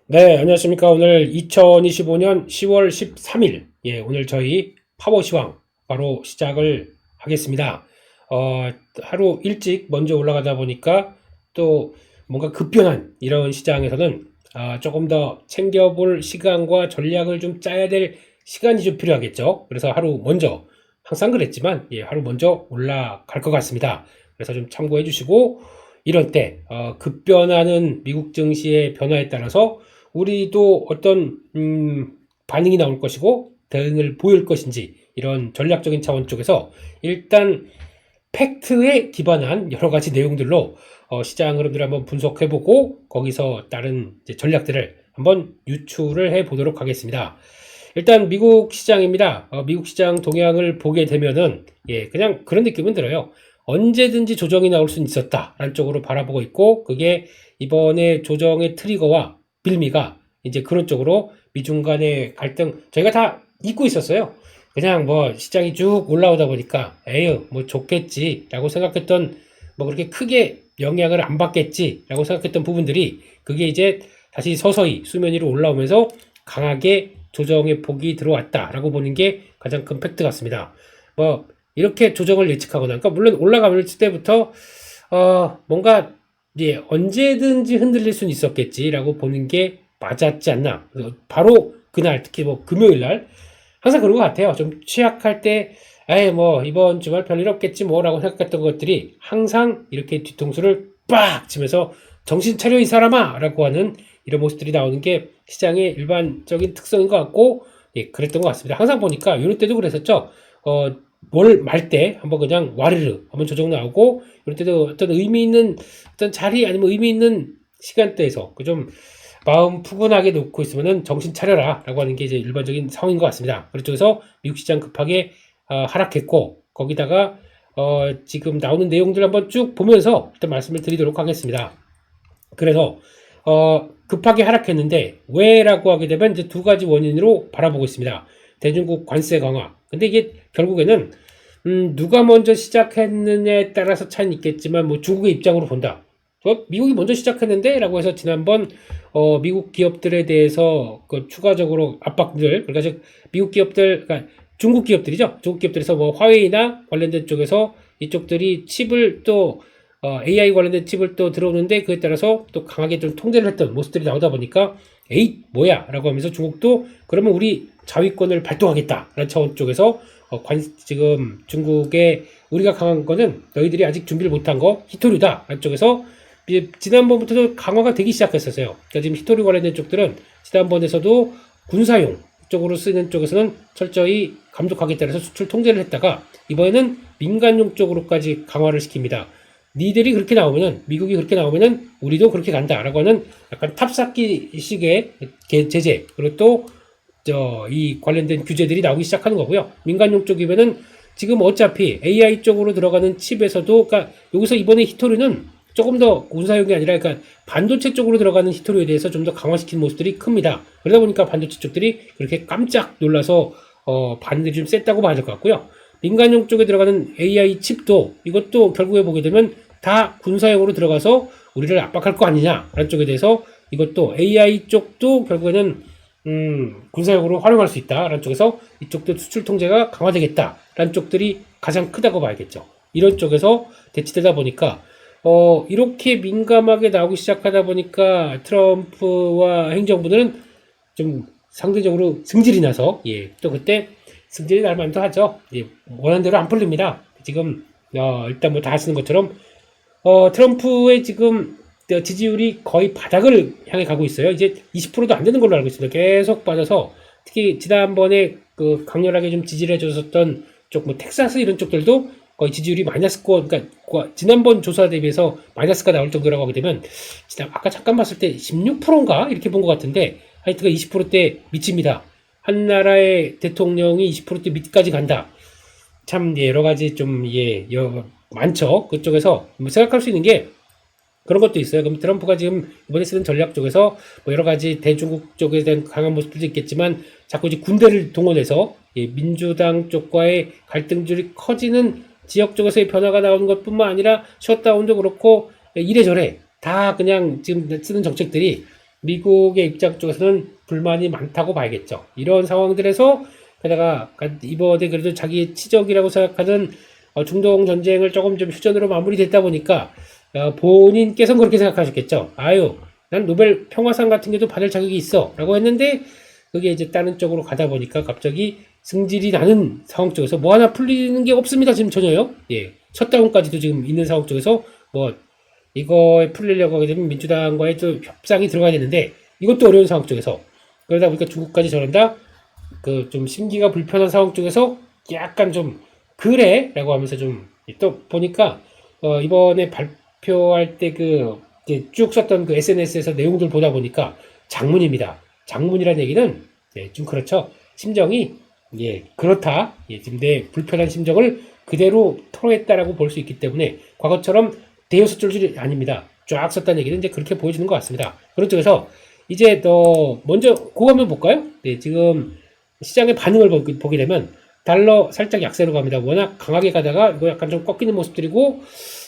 네, 안녕하십니까. 오늘 2025년 10월 13일, 오늘 저희 파워시황 바로 시작을 하겠습니다. 하루 일찍 먼저 올라가다 보니까 또 뭔가 급변한 이런 시장에서는 조금 더 챙겨볼 시간과 전략을 좀 짜야 될 시간이 좀 필요하겠죠. 그래서 하루 먼저, 항상 그랬지만, 하루 먼저 올라갈 것 같습니다. 그래서 좀 참고해 주시고, 이럴 때, 급변하는 미국 증시의 변화에 따라서 우리도 어떤 반응이 나올 것이고 대응을 보일 것인지 이런 전략적인 차원 쪽에서 일단 팩트에 기반한 여러 가지 내용들로 시장 흐름들을 한번 분석해보고 거기서 다른 전략들을 한번 유출을 해보도록 하겠습니다. 일단 미국 시장입니다. 미국 시장 동향을 보게 되면은 그냥 그런 느낌은 들어요. 언제든지 조정이 나올 수는 있었다라는 쪽으로 바라보고 있고 그게 이번에 조정의 트리거와 빌미가 이제 그런 쪽으로 미중 간의 갈등 저희가 다 잊고 있었어요. 그냥 뭐 시장이 쭉 올라오다 보니까 에휴 뭐 좋겠지라고 생각했던 뭐 그렇게 크게 영향을 안 받겠지라고 생각했던 부분들이 그게 이제 다시 서서히 수면 위로 올라오면서 강하게 조정의 폭이 들어왔다라고 보는 게 가장 큰 팩트 같습니다. 뭐 이렇게 조정을 예측하거나 그러니까 물론 올라가을 때부터 뭔가 언제든지 흔들릴 수는 있었겠지라고 보는 게 맞았지 않나. 바로 그날 특히 뭐 금요일 날 항상 그런 것 같아요. 좀 취약할 때 에이 뭐 이번 주말 별일 없겠지 뭐라고 생각했던 것들이 항상 이렇게 뒤통수를 빡 치면서 정신 차려 이 사람아 라고 하는 이런 모습들이 나오는 게 시장의 일반적인 특성인 것 같고 그랬던 것 같습니다. 항상 보니까 이럴 때도 그랬었죠. 뭘 말 때 한번 그냥 와르르 한번 조정 나오고 이럴 때도 어떤 의미 있는 어떤 자리 아니면 의미 있는 시간대에서 그 좀 마음 푸근하게 놓고 있으면은 정신 차려라 라고 하는 게 이제 일반적인 상황인 것 같습니다. 그쪽에서 미국 시장 급하게 하락했고 거기다가 지금 나오는 내용들 한번 쭉 보면서 일단 말씀을 드리도록 하겠습니다. 그래서 급하게 하락했는데 왜라고 하게 되면 이제 두 가지 원인으로 바라보고 있습니다. 대중국 관세 강화. 근데 이게 결국에는 누가 먼저 시작했느냐에 따라서 차이는 있겠지만 뭐 중국의 입장으로 본다. 미국이 먼저 시작했는데 라고 해서 지난번 미국 기업들에 대해서 그 추가적으로 압박들 그러니까 즉 미국 기업들 그러니까 중국 기업들이죠. 중국 기업들에서 뭐 화웨이나 관련된 쪽에서 이쪽들이 칩을 또 AI 관련된 칩을 또 들어오는데 그에 따라서 또 강하게 좀 통제를 했던 모습들이 나오다 보니까 에이 뭐야 라고 하면서 중국도 그러면 우리 자위권을 발동하겠다라는 차원 쪽에서 지금 중국에 우리가 강한 거는 너희들이 아직 준비를 못한 거 히토류다 라는 쪽에서 지난번부터도 강화가 되기 시작했었어요. 그러니까 지금 히토류 관련된 쪽들은 지난번에서도 군사용 쪽으로 쓰는 쪽에서는 철저히 감독하겠다 해서 수출 통제를 했다가 이번에는 민간용 쪽으로까지 강화를 시킵니다. 니들이 그렇게 나오면은 미국이 그렇게 나오면은 우리도 그렇게 간다라고 하는 약간 탑쌓기식의 제재 그리고 또 이 관련된 규제들이 나오기 시작하는 거고요. 민간용 쪽이면은 지금 어차피 AI 쪽으로 들어가는 칩에서도 그러니까 여기서 이번에 히토류는 조금 더 군사용이 아니라 그러니까 반도체 쪽으로 들어가는 히토류에 대해서 좀 더 강화시킨 모습들이 큽니다. 그러다 보니까 반도체 쪽들이 그렇게 깜짝 놀라서 반응이 좀 셌다고 봐야 될 것 같고요. 민간용 쪽에 들어가는 AI 칩도 이것도 결국에 보게 되면 다 군사용으로 들어가서 우리를 압박할 거 아니냐라는 쪽에 대해서 이것도 AI 쪽도 결국에는 군사용으로 활용할 수 있다라는 쪽에서 이쪽도 수출 통제가 강화되겠다라는 쪽들이 가장 크다고 봐야겠죠. 이런 쪽에서 대치되다 보니까 이렇게 민감하게 나오기 시작하다 보니까 트럼프와 행정부는 좀 상대적으로 승질이 나서 또 그때 승질이 날 만도 하죠. 원하는 대로 안 풀립니다. 지금 일단 뭐 다 아시는 것처럼 트럼프의 지금 지지율이 거의 바닥을 향해 가고 있어요. 이제 20%도 안 되는 걸로 알고 있습니다. 계속 빠져서 특히 지난번에 그 강렬하게 좀 지지를 해줬었던 쪽 뭐 텍사스 이런 쪽들도 거의 지지율이 마이너스권 그러니까 지난번 조사 대비해서 마이너스가 나올 정도라고 하게 되면 아까 잠깐 봤을 때 16%인가 이렇게 본 것 같은데 하여튼 20%대 미칩니다. 한 나라의 대통령이 20%대 밑까지 간다. 참 여러 가지 좀 많죠. 그쪽에서 뭐 생각할 수 있는 게 그런 것도 있어요. 그럼 트럼프가 지금 이번에 쓰는 전략 쪽에서 뭐 여러 가지 대중국 쪽에 대한 강한 모습도 있겠지만 자꾸 이제 군대를 동원해서 민주당 쪽과의 갈등줄이 커지는 지역 쪽에서의 변화가 나오는 것뿐만 아니라 셧다운도 그렇고 이래저래 다 그냥 지금 쓰는 정책들이 미국의 입장 쪽에서는 불만이 많다고 봐야겠죠. 이런 상황들에서 게다가 이번에 그래도 자기의 치적이라고 생각하는 중동 전쟁을 조금 좀 휴전으로 마무리됐다 보니까 본인께서는 그렇게 생각하셨겠죠. 아유, 난 노벨 평화상 같은 게도 받을 자격이 있어 라고 했는데 그게 이제 다른 쪽으로 가다 보니까 갑자기 승질이 나는 상황 쪽에서 뭐 하나 풀리는 게 없습니다. 지금 전혀요. 예, 셧다운까지도 지금 있는 상황 쪽에서 뭐 이거에 풀리려고 하게 되면 민주당과의 또 협상이 들어가야 되는데 이것도 어려운 상황 쪽에서 그러다 보니까 중국까지 저런다 그 좀 심기가 불편한 상황 쪽에서 약간 좀 그래 라고 하면서 좀 또 보니까 이번에 발표할 때 그 쭉 썼던 그 SNS에서 내용들 보다 보니까 장문입니다. 장문이라는 얘기는 좀 그렇죠. 심정이 그렇다. 지금 내 불편한 심정을 그대로 토로했다라고 볼 수 있기 때문에 과거처럼 대여섯 줄이 아닙니다. 쫙 썼다는 얘기는 이제 그렇게 보여지는 것 같습니다. 그런 쪽에서 이제 먼저 그거 한번 볼까요? 네, 지금 시장의 반응을 보게 되면 달러 살짝 약세로 갑니다. 워낙 강하게 가다가 이거 약간 좀 꺾이는 모습들이고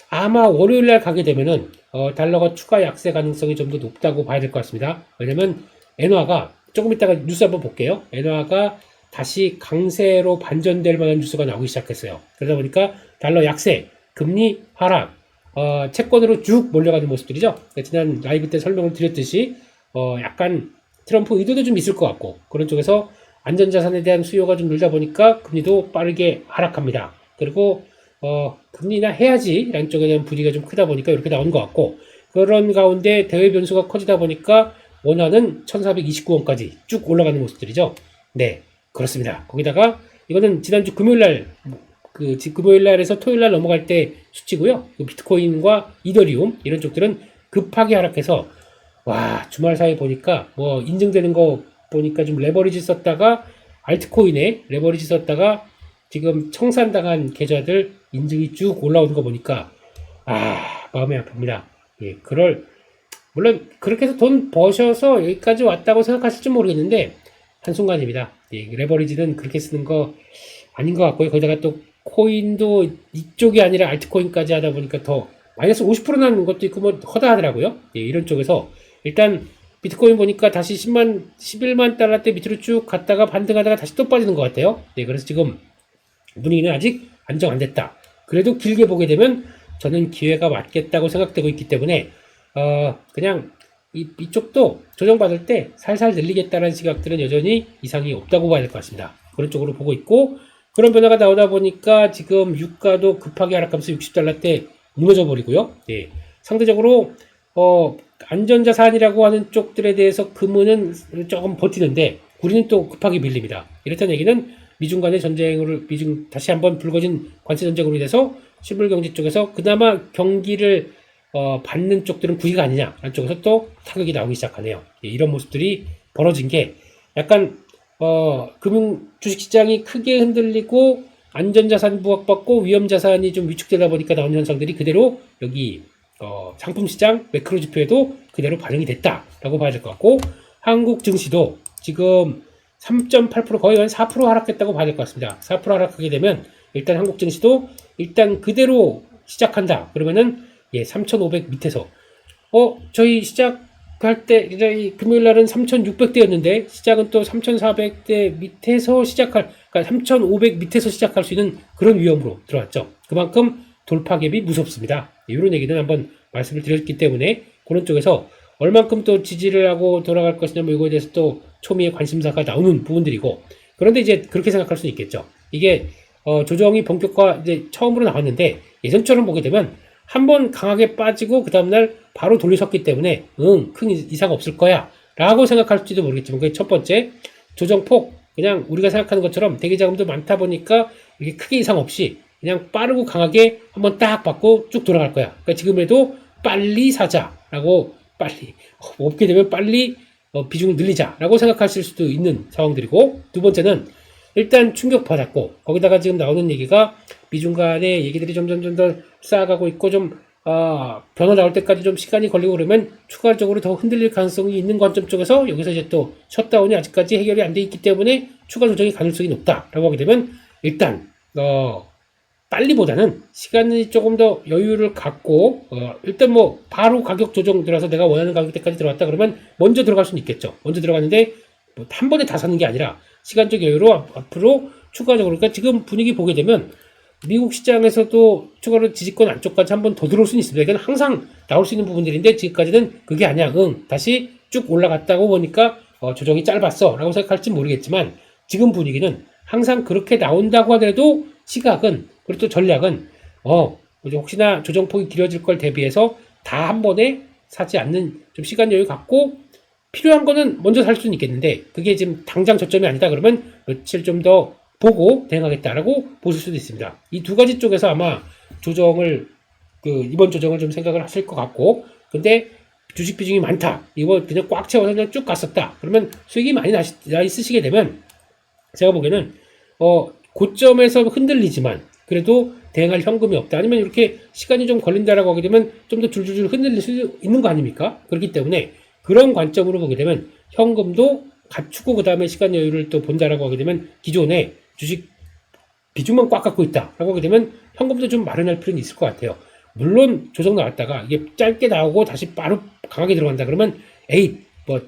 아마 월요일 날 가게 되면은 달러가 추가 약세 가능성이 좀 더 높다고 봐야 될 것 같습니다. 왜냐면 엔화가 조금 이따가 뉴스 한번 볼게요. 엔화가 다시 강세로 반전될 만한 뉴스가 나오기 시작했어요. 그러다 보니까 달러 약세, 금리 하락, 채권으로 쭉 몰려가는 모습들이죠. 지난 라이브 때 설명을 드렸듯이 약간 트럼프 의도도 좀 있을 것 같고 그런 쪽에서 안전자산에 대한 수요가 좀 늘다 보니까 금리도 빠르게 하락합니다. 그리고 금리나 해야지 라는 쪽에 대한 분위기가 좀 크다 보니까 이렇게 나온 것 같고 그런 가운데 대외 변수가 커지다 보니까 원화는 1429원까지 쭉 올라가는 모습들이죠. 네, 그렇습니다. 거기다가 이거는 지난주 금요일날 금요일날에서 토요일날 넘어갈 때 수치고요. 비트코인과 이더리움 이런 쪽들은 급하게 하락해서 와 주말 사이 보니까 뭐 인증되는 거 보니까 좀 레버리지 썼다가 알트코인에 레버리지 썼다가 지금 청산당한 계좌들 인증이 쭉 올라오는 거 보니까 마음이 아픕니다. 예, 물론 그렇게 해서 돈 버셔서 여기까지 왔다고 생각하실지 모르겠는데 한순간입니다. 예, 레버리지는 그렇게 쓰는 거 아닌 것 같고요. 거기다가 또 코인도 이쪽이 아니라 알트코인까지 하다 보니까 더 마이너스 50% 나는 것도 있고 뭐 허다하더라고요. 예, 이런 쪽에서 일단 비트코인 보니까 다시 11만 달러대 밑으로 쭉 갔다가 반등하다가 다시 또 빠지는 것 같아요. 네, 그래서 지금 분위기는 아직 안정 안 됐다. 그래도 길게 보게 되면 저는 기회가 맞겠다고 생각되고 있기 때문에 그냥 이쪽도 조정받을 때 살살 늘리겠다는 시각들은 여전히 이상이 없다고 봐야 될 것 같습니다. 그런 쪽으로 보고 있고 그런 변화가 나오다 보니까 지금 유가도 급하게 하락하면서 60달러대 무너져 버리고요. 예, 상대적으로 안전자산이라고 하는 쪽들에 대해서 금은 조금 버티는데 우리는 또 급하게 밀립니다. 이렇다는 얘기는 미중 간의 전쟁으로 다시 한번 불거진 관세 전쟁으로 인해서 실물 경제 쪽에서 그나마 경기를 받는 쪽들은 구이가 아니냐 라는 쪽에서 또 타격이 나오기 시작하네요. 예, 이런 모습들이 벌어진 게 약간 금융 주식시장이 크게 흔들리고 안전자산 부각받고 위험자산이 좀 위축되다 보니까 나온 현상들이 그대로 여기 상품시장 매크로 지표에도 그대로 반영이 됐다라고 봐야 될 것 같고 한국 증시도 지금 3.8% 거의 한 4% 하락했다고 봐야 될 것 같습니다. 4% 하락하게 되면 일단 한국 증시도 일단 그대로 시작한다. 그러면은 3,500 밑에서 저희 시작할 때 금요일 날은 3,600대였는데 시작은 또 3,400대 밑에서 그러니까 3,500 밑에서 시작할 수 있는 그런 위험으로 들어왔죠. 그만큼 돌파갭이 무섭습니다. 이런 얘기는 한번 말씀을 드렸기 때문에 그런 쪽에서 얼만큼 또 지지를 하고 돌아갈 것이냐 뭐 이거에 대해서 또 초미의 관심사가 나오는 부분들이고 그런데 이제 그렇게 생각할 수 있겠죠. 이게 조정이 본격화 이제 처음으로 나왔는데 예전처럼 보게 되면 한번 강하게 빠지고 그 다음날 바로 돌려섰기 때문에 큰 이상 없을 거야 라고 생각할지도 모르겠지만 그게 첫 번째 조정폭 그냥 우리가 생각하는 것처럼 대기자금도 많다 보니까 이게 크게 이상 없이 그냥 빠르고 강하게 한번 딱 받고 쭉 돌아갈 거야. 그러니까 지금에도 빨리 사자라고 빨리 없게 되면 빨리 비중을 늘리자라고 생각하실 수도 있는 상황들이고 두 번째는 일단 충격받았고 거기다가 지금 나오는 얘기가 미중 간의 얘기들이 점점 더 쌓아가고 있고 좀 변화 나올 때까지 좀 시간이 걸리고 그러면 추가적으로 더 흔들릴 가능성이 있는 관점 쪽에서 여기서 이제 또 셧다운이 아직까지 해결이 안 돼 있기 때문에 추가 조정이 가능성이 높다라고 하게 되면 일단 빨리보다는 시간이 조금 더 여유를 갖고 일단 뭐 바로 가격 조정 들어서 내가 원하는 가격대까지 들어왔다 그러면 먼저 들어갈 수는 있겠죠. 먼저 들어갔는데 뭐 한 번에 다 사는 게 아니라 시간적 여유로 앞으로 추가적으로, 그러니까 지금 분위기 보게 되면 미국 시장에서도 추가로 지지권 안쪽까지 한 번 더 들어올 수는 있습니다. 이건 항상 나올 수 있는 부분들인데 지금까지는 그게 아니야. 다시 쭉 올라갔다고 보니까 조정이 짧았어 라고 생각할지 모르겠지만, 지금 분위기는 항상 그렇게 나온다고 하더라도 시각은, 그리고 또 전략은 혹시나 조정폭이 길어질 걸 대비해서 다 한 번에 사지 않는, 좀 시간 여유 갖고 필요한 거는 먼저 살 수는 있겠는데 그게 지금 당장 저점이 아니다 그러면 며칠 좀 더 보고 대응하겠다라고 보실 수도 있습니다. 이 두 가지 쪽에서 아마 조정을, 이번 조정을 좀 생각을 하실 것 같고, 근데 주식 비중이 많다, 이거 그냥 꽉 채워서 그냥 쭉 갔었다 그러면 수익이 많이 나 있으시게 되면 제가 보기에는 고점에서 흔들리지만 그래도 대응할 현금이 없다, 아니면 이렇게 시간이 좀 걸린다라고 하게 되면 좀 더 줄줄줄 흔들릴 수 있는 거 아닙니까? 그렇기 때문에 그런 관점으로 보게 되면 현금도 갖추고 그 다음에 시간 여유를 또 본다라고 하게 되면, 기존에 주식 비중만 꽉 갖고 있다라고 하게 되면 현금도 좀 마련할 필요는 있을 것 같아요. 물론 조정 나왔다가 이게 짧게 나오고 다시 바로 강하게 들어간다 그러면 에이 뭐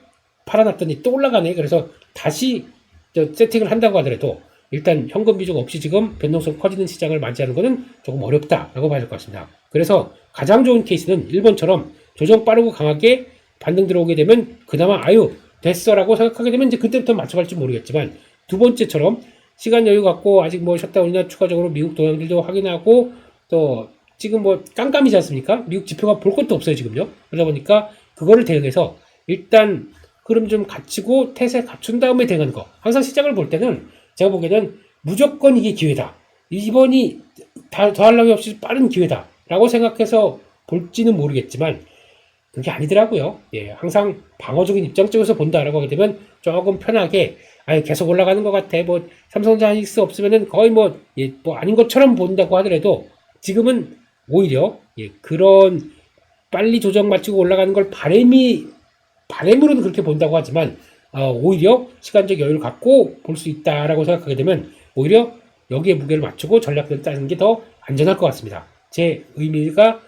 팔아놨더니 또 올라가네, 그래서 다시 세팅을 한다고 하더라도 일단 현금 비중 없이 지금 변동성 커지는 시장을 맞이하는 것은 조금 어렵다라고 봐야 될 것 같습니다. 그래서 가장 좋은 케이스는 1번처럼 조정 빠르고 강하게 반등 들어오게 되면 그나마 아유 됐어라고 생각하게 되면 이제 그때부터 맞춰갈지 모르겠지만, 두 번째처럼 시간 여유 갖고 아직 뭐 셧다운이나 추가적으로 미국 동향들도 확인하고 또 지금 뭐 깜깜이지 않습니까? 미국 지표가 볼 것도 없어요 지금요. 그러다 보니까 그거를 대응해서 일단 흐름 좀 갖추고 태세 갖춘 다음에 대응하는 거. 항상 시장을 볼 때는 제가 보기에는 무조건 이게 기회다, 이번이 더할 나위 없이 빠른 기회다 라고 생각해서 볼지는 모르겠지만 그게 아니더라고요. 예, 항상 방어적인 입장 쪽에서 본다라고 하게 되면 조금 편하게 계속 올라가는 것 같아, 뭐 삼성전자 하이닉스 없으면은 거의 뭐 아닌 것처럼 본다고 하더라도 지금은 오히려 그런 빨리 조정 마치고 올라가는 걸 바램으로는 그렇게 본다고 하지만 오히려 시간적 여유를 갖고 볼 수 있다라고 생각하게 되면 오히려 여기에 무게를 맞추고 전략을 짜는 게 더 안전할 것 같습니다. 제 의미가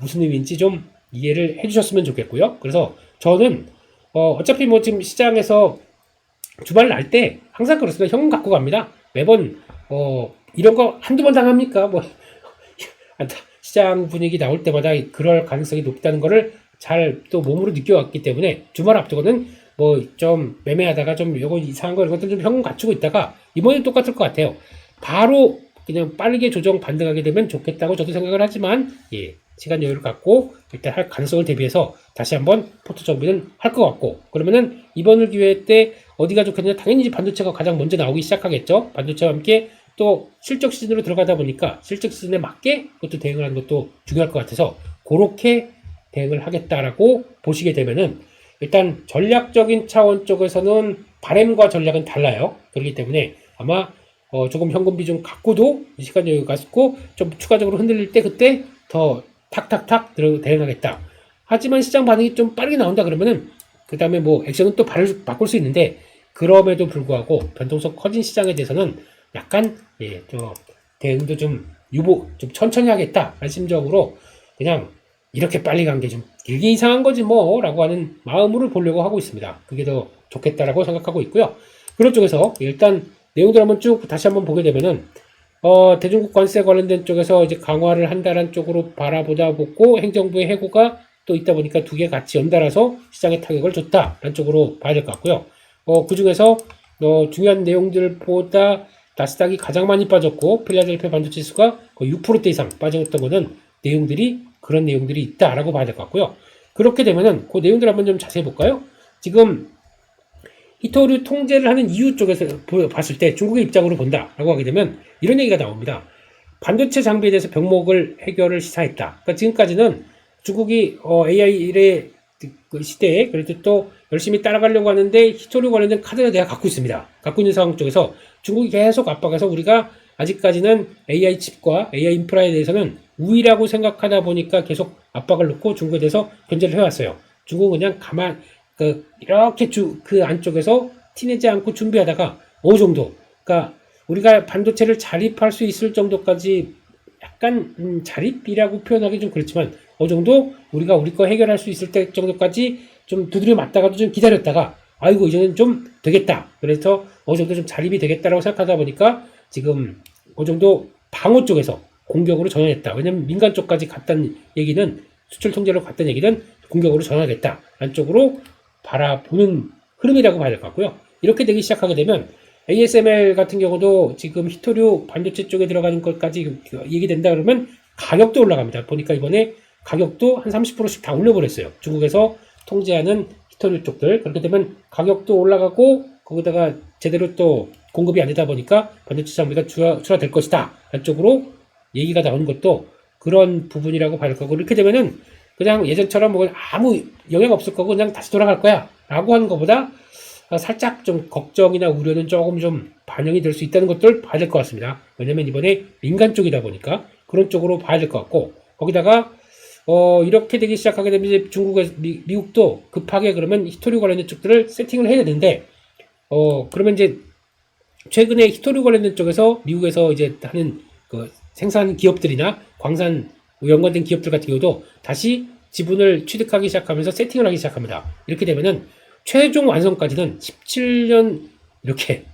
무슨 의미인지 좀 이해를 해주셨으면 좋겠고요. 그래서 저는 어차피 뭐 지금 시장에서 주말 날 때 항상 그렇습니다. 현금 갖고 갑니다. 매번 이런 거 한두 번 당합니까? 뭐 시장 분위기 나올 때마다 그럴 가능성이 높다는 거를 잘 또 몸으로 느껴왔기 때문에 주말 앞두고는 뭐 좀 매매하다가 좀 요거 이상한 거 이런 것들 좀 현금 갖추고 있다가 이번엔 똑같을 것 같아요. 바로 그냥 빠르게 조정 반등하게 되면 좋겠다고 저도 생각을 하지만 시간 여유를 갖고 일단 할 가능성을 대비해서 다시 한번 포트 정비는 할 것 같고, 그러면은 이번 기회 때 어디가 좋겠냐, 당연히 반도체가 가장 먼저 나오기 시작하겠죠. 반도체와 함께 또 실적 시즌으로 들어가다 보니까 실적 시즌에 맞게 그것도 대응을 하는 것도 중요할 것 같아서 그렇게 대응을 하겠다라고 보시게 되면은 일단 전략적인 차원 쪽에서는 바램과 전략은 달라요. 그렇기 때문에 아마 조금 현금 비중 갖고도 시간 여유 갖고 좀 추가적으로 흔들릴 때 그때 더 탁탁탁 대응하겠다. 하지만 시장 반응이 좀 빠르게 나온다 그러면은 그 다음에 뭐 액션은 또 바꿀 수 있는데, 그럼에도 불구하고 변동성 커진 시장에 대해서는 약간 좀 대응도 좀 천천히 하겠다 라는 심정으로 그냥 이렇게 빨리 간 게 좀 이게 이상한 거지 뭐 라고 하는 마음으로 보려고 하고 있습니다. 그게 더 좋겠다라고 생각하고 있고요. 그런 쪽에서 일단 내용들 한번 쭉 다시 한번 보게 되면은 대중국 관세 관련된 쪽에서 이제 강화를 한다는 쪽으로 바라보다 보고 행정부의 해고가 또 있다 보니까 두 개 같이 연달아서 시장에 타격을 줬다라는 쪽으로 봐야 될 것 같고요. 그 중에서 중요한 내용들보다 나스닥이 가장 많이 빠졌고 필라델피아 반도체 지수가 거의 6%대 이상 빠졌던 거는 그런 내용들이 있다라고 봐야 될 것 같고요. 그렇게 되면은 그 내용들 한번 좀 자세히 볼까요? 지금 히토류 통제를 하는 이유 쪽에서 봤을 때 중국의 입장으로 본다라고 하게 되면 이런 얘기가 나옵니다. 반도체 장비에 대해서 병목을 해결을 시사했다. 그러니까 지금까지는 중국이 AI의 그 시대에 그래도 또 열심히 따라가려고 하는데 히토류 관련된 카드를 내가 갖고 있습니다. 갖고 있는 상황 쪽에서 중국이 계속 압박해서 우리가 아직까지는 AI 칩과 AI 인프라에 대해서는 우위라고 생각하다 보니까 계속 압박을 넣고 중국에 대해서 견제를 해왔어요. 중국은 그냥 이렇게 그 안쪽에서 티내지 않고 준비하다가 어느 정도, 그러니까 우리가 반도체를 자립할 수 있을 정도까지 약간 자립이라고 표현하기 좀 그렇지만 어느 정도 우리가 우리 거 해결할 수 있을 때 정도까지 좀 두드려 맞다가도 좀 기다렸다가 아이고 이제는 좀 되겠다. 그래서 어느 정도 좀 자립이 되겠다라고 생각하다 보니까 지금 어느 정도 방어 쪽에서 공격으로 전환했다. 왜냐면 민간 쪽까지 갔다는 얘기는 수출 통제로 갔다는 얘기는 공격으로 전환하겠다. 안쪽으로 바라보는 흐름이라고 봐야 될 것 같고요. 이렇게 되기 시작하게 되면 ASML 같은 경우도 지금 히토류 반도체 쪽에 들어가는 것까지 얘기된다 그러면 가격도 올라갑니다. 보니까 이번에 가격도 한 30%씩 다 올려버렸어요. 중국에서 통제하는 히토류 쪽들. 그렇게 되면 가격도 올라가고 거기다가 제대로 또 공급이 안 되다 보니까 반도체 장비가 출하될 것이다. 안쪽으로 얘기가 나오는 것도 그런 부분이라고 봐야 될 거고 이렇게 되면은 그냥 예전처럼 뭐 아무 영향 없을 거고 그냥 다시 돌아갈 거야 라고 하는 것보다 살짝 좀 걱정이나 우려는 조금 좀 반영이 될 수 있다는 것들 봐야 될 것 같습니다. 왜냐면 이번에 민간 쪽이다 보니까 그런 쪽으로 봐야 될 것 같고 거기다가 이렇게 되기 시작하게 되면 이제 중국에서 미국도 급하게 그러면 히토류 관련된 쪽들을 세팅을 해야 되는데 그러면 이제 최근에 히토류 관련된 쪽에서 미국에서 이제 하는 그 생산 기업들이나 광산 연관된 기업들 같은 경우도 다시 지분을 취득하기 시작하면서 세팅을 하기 시작합니다. 이렇게 되면은 최종 완성까지는 17년 이렇게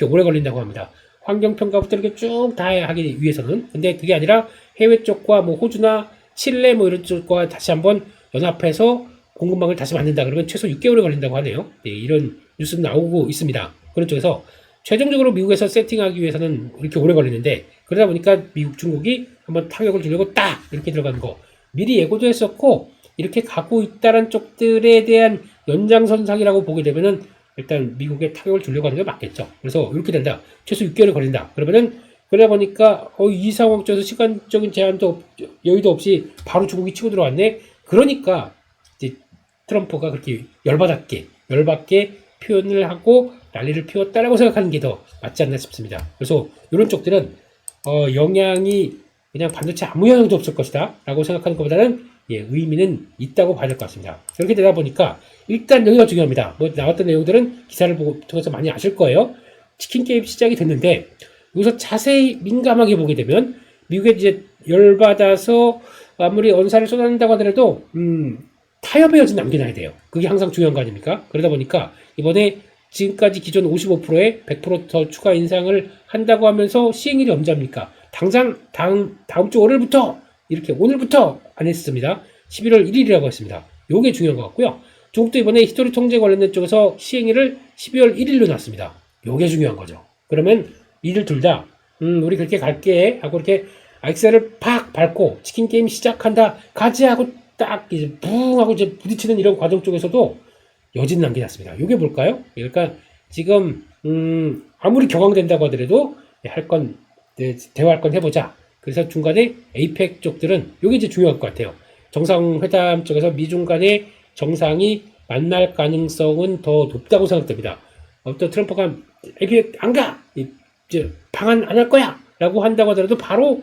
오래 걸린다고 합니다. 환경평가부터 이렇게 쭉 다 하기 위해서는. 근데 그게 아니라 해외 쪽과 뭐 호주나 칠레 뭐 이런 쪽과 다시 한번 연합해서 공급망을 다시 만든다 그러면 최소 6개월이 걸린다고 하네요. 이런 뉴스도 나오고 있습니다. 그런 쪽에서 최종적으로 미국에서 세팅하기 위해서는 이렇게 오래 걸리는데 그러다 보니까 미국, 중국이 한번 타격을 주려고 딱 이렇게 들어가는 거 미리 예고도 했었고 이렇게 가고 있다는 쪽들에 대한 연장선상이라고 보게 되면은 일단 미국에 타격을 주려고 하는 게 맞겠죠. 그래서 이렇게 된다. 최소 6개월이 걸린다. 그러면은 그러다 보니까 이 상황 쪽에서 시간적인 제한도 여유도 없이 바로 중국이 치고 들어왔네. 그러니까 이제 트럼프가 그렇게 열받게 표현을 하고 난리를 피웠다라고 생각하는 게 더 맞지 않나 싶습니다. 그래서 이런 쪽들은 영향이 그냥 반도체 아무 영향도 없을 것이다 라고 생각하는 것보다는 의미는 있다고 봐야 될 것 같습니다. 그렇게 되다 보니까 일단 여기가 중요합니다. 뭐 나왔던 내용들은 기사를 보고 통해서 많이 아실 거예요. 치킨 게임 시작이 됐는데 여기서 자세히 민감하게 보게 되면 미국에 이제 열받아서 아무리 언사를 쏟아낸다고 하더라도 타협의 여지 남겨놔야 돼요. 그게 항상 중요한 거 아닙니까? 그러다 보니까 이번에 지금까지 기존 55%에 100%더 추가 인상을 한다고 하면서 시행일이 언제입니까? 당장 다음 주 월요일부터 이렇게 오늘부터 안 했습니다. 11월 1일이라고 했습니다. 요게 중요한 것 같고요. 중국도 이번에 히토리 통제 관련된 쪽에서 시행일을 12월 1일로 놨습니다. 요게 중요한 거죠. 그러면 이들 둘 다 우리 그렇게 갈게 하고 이렇게 엑셀을 팍 밟고 치킨 게임 시작한다 가지 하고 딱 이제 붕 하고 이제 부딪히는 이런 과정 쪽에서도 여진 남겨놨습니다. 요게 뭘까요? 그러니까 지금 아무리 격앙된다고 하더라도 대화할 건 해보자. 그래서 중간에 에이펙 쪽들은 요게 이제 중요할 것 같아요. 정상회담 쪽에서 미중 간의 정상이 만날 가능성은 더 높다고 생각됩니다. 또 트럼프가 에이펙 안 가! 이제 방한 안 할 거야! 라고 한다고 하더라도 바로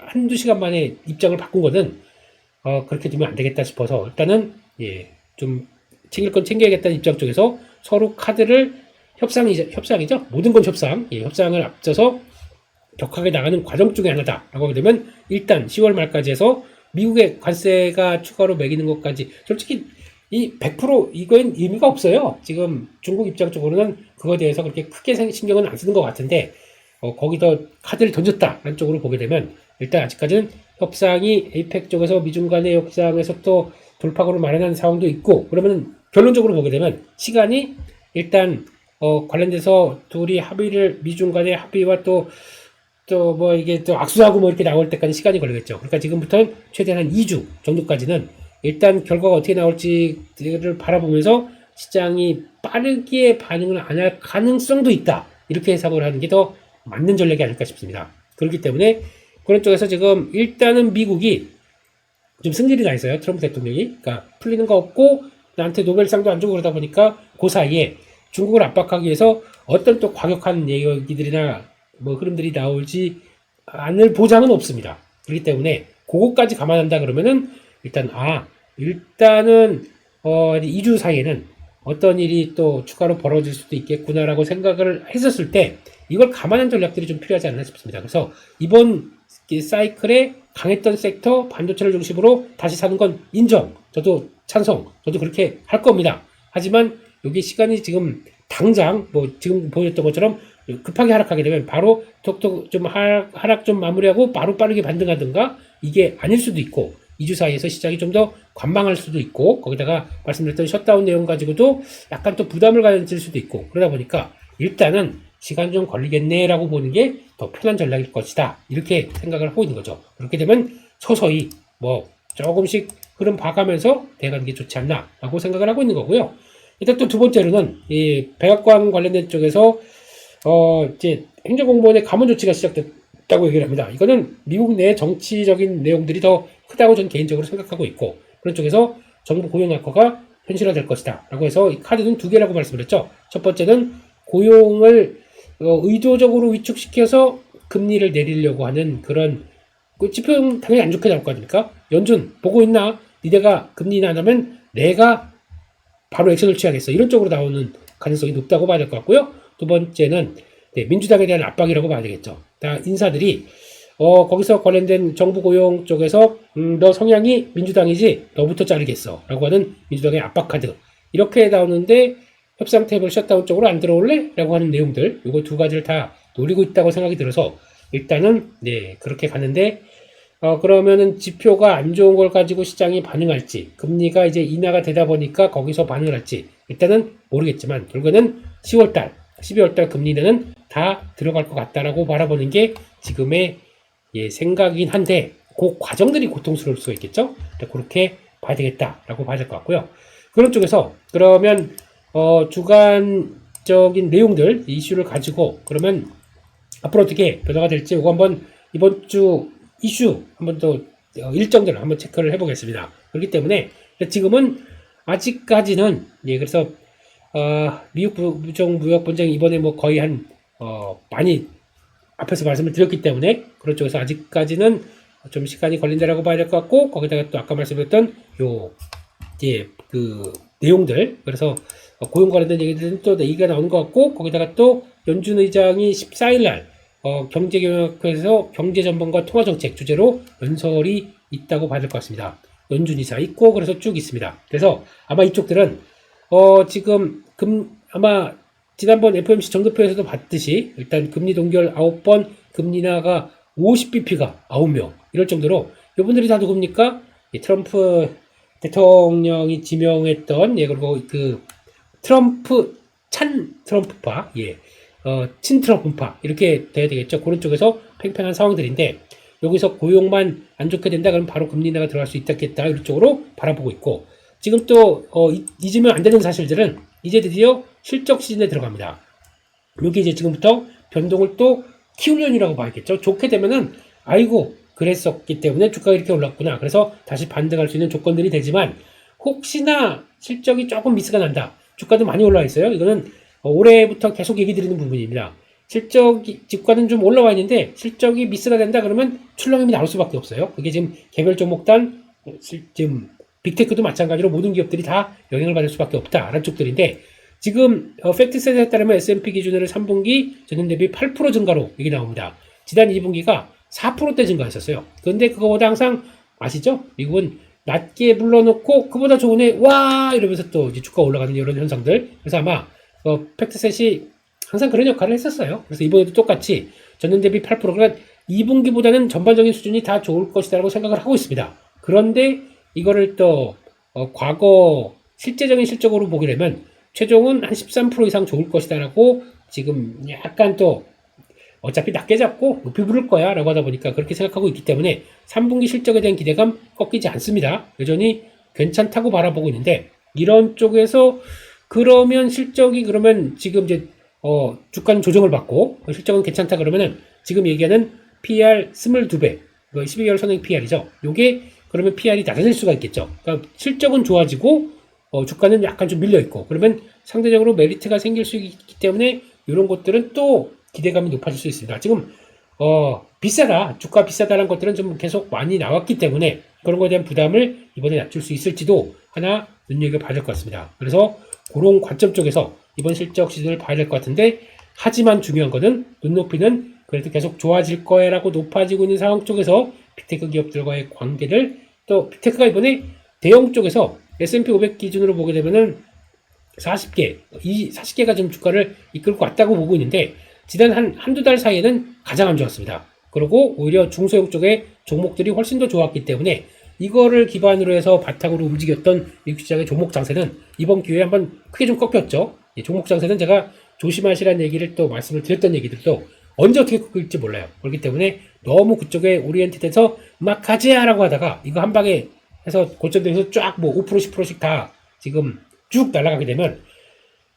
한두 시간 만에 입장을 바꾼 거는 그렇게 되면 안 되겠다 싶어서 일단은 좀 챙길 건 챙겨야겠다는 입장 쪽에서 서로 카드를 협상이죠. 모든 건 협상을 앞서서 격하게 나가는 과정 중에 하나다라고 하게 되면 일단 10월 말까지 해서 미국의 관세가 추가로 매기는 것까지 솔직히 이 100% 이건 의미가 없어요. 지금 중국 입장 쪽으로는 그거에 대해서 그렇게 크게 신경은 안 쓰는 것 같은데 거기서 카드를 던졌다라는 쪽으로 보게 되면 일단 아직까지는 협상이 에이펙 쪽에서 미중 간의 협상에서 또 돌파구를 마련하는 상황도 있고 그러면 결론적으로 보게 되면 시간이 일단 관련돼서 둘이 미중 간의 합의와 또 뭐 이게 또 악수하고 뭐 이렇게 나올 때까지 시간이 걸리겠죠. 그러니까 지금부터는 최대한 한 2주 정도까지는 일단 결과가 어떻게 나올지를 바라보면서 시장이 빠르게 반응을 안 할 가능성도 있다. 이렇게 해석을 하는 게 더 맞는 전략이 아닐까 싶습니다. 그렇기 때문에 그런 쪽에서 지금 일단은 미국이 좀 승질이 나 있어요. 트럼프 대통령이. 그러니까 풀리는 거 없고 나한테 노벨상도 안 주고 그러다 보니까 그 사이에 중국을 압박하기 위해서 어떤 또 과격한 얘기들이나 뭐 흐름들이 나올지 않을 보장은 없습니다. 그렇기 때문에 그거까지 감안한다 그러면은 일단은 2주 사이에는 어떤 일이 또 추가로 벌어질 수도 있겠구나라고 생각을 했었을 때 이걸 감안한 전략들이 좀 필요하지 않나 싶습니다. 그래서 이번 사이클에 강했던 섹터 반도체를 중심으로 다시 사는 건 인정. 저도 찬성. 저도 그렇게 할 겁니다. 하지만 여기 시간이 지금 당장 뭐 지금 보였던 것처럼 급하게 하락하게 되면 바로 톡톡 좀 하락 좀 마무리하고 바로 빠르게 반등하든가 이게 아닐 수도 있고 2주 사이에서 시장이 좀 더 관망할 수도 있고 거기다가 말씀드렸던 셧다운 내용 가지고도 약간 또 부담을 가질 수도 있고 그러다 보니까 일단은 시간 좀 걸리겠네라고 보는 게 더 편한 전략일 것이다. 이렇게 생각을 하고 있는 거죠. 그렇게 되면 서서히 뭐 조금씩 흐름 봐가면서 대가는 게 좋지 않나라고 생각을 하고 있는 거고요. 일단 또 두 번째로는 이 백악관 관련된 쪽에서 이제 행정공무원의 감원 조치가 시작됐다고 얘기를 합니다. 이거는 미국 내 정치적인 내용들이 더 크다고 저는 개인적으로 생각하고 있고 그런 쪽에서 정부 고용 약화가 현실화될 것이다 라고 해서 이 카드는 두 개라고 말씀드렸죠. 첫 번째는 고용을 의도적으로 위축시켜서 금리를 내리려고 하는 그런 그 지표는 당연히 안 좋게 나올 거 아닙니까? 연준 보고 있나? 니네가 금리 인하 안 하면 내가 바로 액션을 취하겠어. 이런 쪽으로 나오는 가능성이 높다고 봐야 될 것 같고요. 두 번째는 민주당에 대한 압박이라고 봐야 되겠죠. 인사들이 거기서 관련된 정부 고용 쪽에서 너 성향이 민주당이지 너부터 자르겠어 라고 하는 민주당의 압박 카드 이렇게 나오는데 협상 테이블 셧다운 쪽으로 안 들어올래? 라고 하는 내용들 이거 두 가지를 다 노리고 있다고 생각이 들어서 일단은 그렇게 가는데 그러면은 지표가 안 좋은 걸 가지고 시장이 반응할지 금리가 이제 인하가 되다 보니까 거기서 반응을 할지 일단은 모르겠지만 결국에는 10월달 12월달 금리는 다 들어갈 것 같다라고 바라보는 게 지금의 생각이긴 한데 그 과정들이 고통스러울 수가 있겠죠. 그렇게 봐야 되겠다라고 봐야 될 것 같고요. 그런 쪽에서 그러면 주관적인 내용들 이슈를 가지고 그러면 앞으로 어떻게 변화가 될지 이거 한번 이번 주 이슈 한번 더 일정들을 한번 체크를 해보겠습니다. 그렇기 때문에 지금은 아직까지는 그래서 미국 부정무역 분쟁 이번에 뭐 거의 한 많이 앞에서 말씀을 드렸기 때문에 그런 쪽에서 아직까지는 좀 시간이 걸린다라고 봐야 될 것 같고 거기다가 또 아까 말씀드렸던 그 내용들 그래서 고용 관련된 얘기들은 또 얘기가 나오는 것 같고 거기다가 또 연준 의장이 14일날 경제경영학회에서 경제전반과 통화정책 주제로 연설이 있다고 봐야 될 것 같습니다. 연준 이사 있고 그래서 쭉 있습니다. 그래서 아마 이쪽들은 지금 아마 지난번 FOMC 정도표에서도 봤듯이 일단 금리 동결 9번 금리 인하가 50bp가 9명 이럴 정도로 이분들이 다 누굽니까? 트럼프 대통령이 지명했던 그리고 그 트럼프 찬 트럼프파 친 트럼프파 이렇게 돼야 되겠죠. 그런 쪽에서 팽팽한 상황들인데 여기서 고용만 안 좋게 된다 그러면 바로 금리 인하가 들어갈 수 있겠다 이런 쪽으로 바라보고 있고 지금 또 잊으면 안 되는 사실들은 이제 드디어 실적 시즌에 들어갑니다. 여기 이제 지금부터 변동을 또 키우려니라고 봐야겠죠. 좋게 되면은 아이고 그랬었기 때문에 주가가 이렇게 올랐구나. 그래서 다시 반등할 수 있는 조건들이 되지만 혹시나 실적이 조금 미스가 난다. 주가도 많이 올라와 있어요. 이거는 올해부터 계속 얘기 드리는 부분입니다. 주가는 좀 올라와 있는데 실적이 미스가 된다 그러면 출렁임이 나올 수밖에 없어요. 그게 지금 개별 종목단 지금 빅테크도 마찬가지로 모든 기업들이 다 영향을 받을 수밖에 없다라는 쪽들인데 지금 팩트셋에 따르면 S&P 기준으로 3분기 전년 대비 8% 증가로 여기 나옵니다. 지난 2분기가 4%대 증가했었어요. 그런데 그거보다 항상 아시죠? 미국은 낮게 불러놓고 그보다 좋은 애 와 이러면서 또 이제 주가 올라가는 이런 현상들. 그래서 아마 팩트셋이 항상 그런 역할을 했었어요. 그래서 이번에도 똑같이 전년 대비 8% 그러니까 2분기보다는 전반적인 수준이 다 좋을 것이다라고 생각을 하고 있습니다. 그런데 이거를 또 과거 실제적인 실적으로 보게 되면 최종은 한 13% 이상 좋을 것이다라고 지금 약간 또 어차피 낮게 잡고 높이 부를 거야 라고 하다 보니까 그렇게 생각하고 있기 때문에 3분기 실적에 대한 기대감 꺾이지 않습니다. 여전히 괜찮다고 바라보고 있는데 이런 쪽에서 그러면 실적이 그러면 지금 이제 주가는 조정을 받고 실적은 괜찮다 그러면은 지금 얘기하는 PER 22배 12개월 선행 PER이죠. 요게 그러면 PER이 낮아질 수가 있겠죠. 그러니까 실적은 좋아지고 주가는 약간 좀 밀려있고 그러면 상대적으로 메리트가 생길 수 있기 때문에 이런 것들은 또 기대감이 높아질 수 있습니다. 지금 비싸다 주가 비싸다라는 것들은 좀 계속 많이 나왔기 때문에 그런 거에 대한 부담을 이번에 낮출 수 있을지도 하나 눈여겨봐야 될 것 같습니다. 그래서 그런 관점 쪽에서 이번 실적 시즌을 봐야 될 것 같은데 하지만 중요한 거는 눈높이는 그래도 계속 좋아질 거야라고 높아지고 있는 상황 쪽에서 빅테크 기업들과의 관계를 또 빅테크가 이번에 대형 쪽에서 S&P 500 기준으로 보게 되면은 40개, 이 40개가 좀 주가를 이끌고 왔다고 보고 있는데 지난 한두 달 사이에는 가장 안 좋았습니다. 그리고 오히려 중소형 쪽의 종목들이 훨씬 더 좋았기 때문에 이거를 기반으로 해서 바탕으로 움직였던 미국 시장의 종목 장세는 이번 기회에 한번 크게 좀 꺾였죠. 이 종목 장세는 제가 조심하시라는 얘기를 또 말씀을 드렸던 얘기들도 언제 어떻게 꺾일지 몰라요. 그렇기 때문에 너무 그쪽에 오리엔티드해서 막 가지야라고 하다가 이거 한 방에 해서 고점에서 쫙 뭐 5% 10%씩 다 지금 쭉 날아가게 되면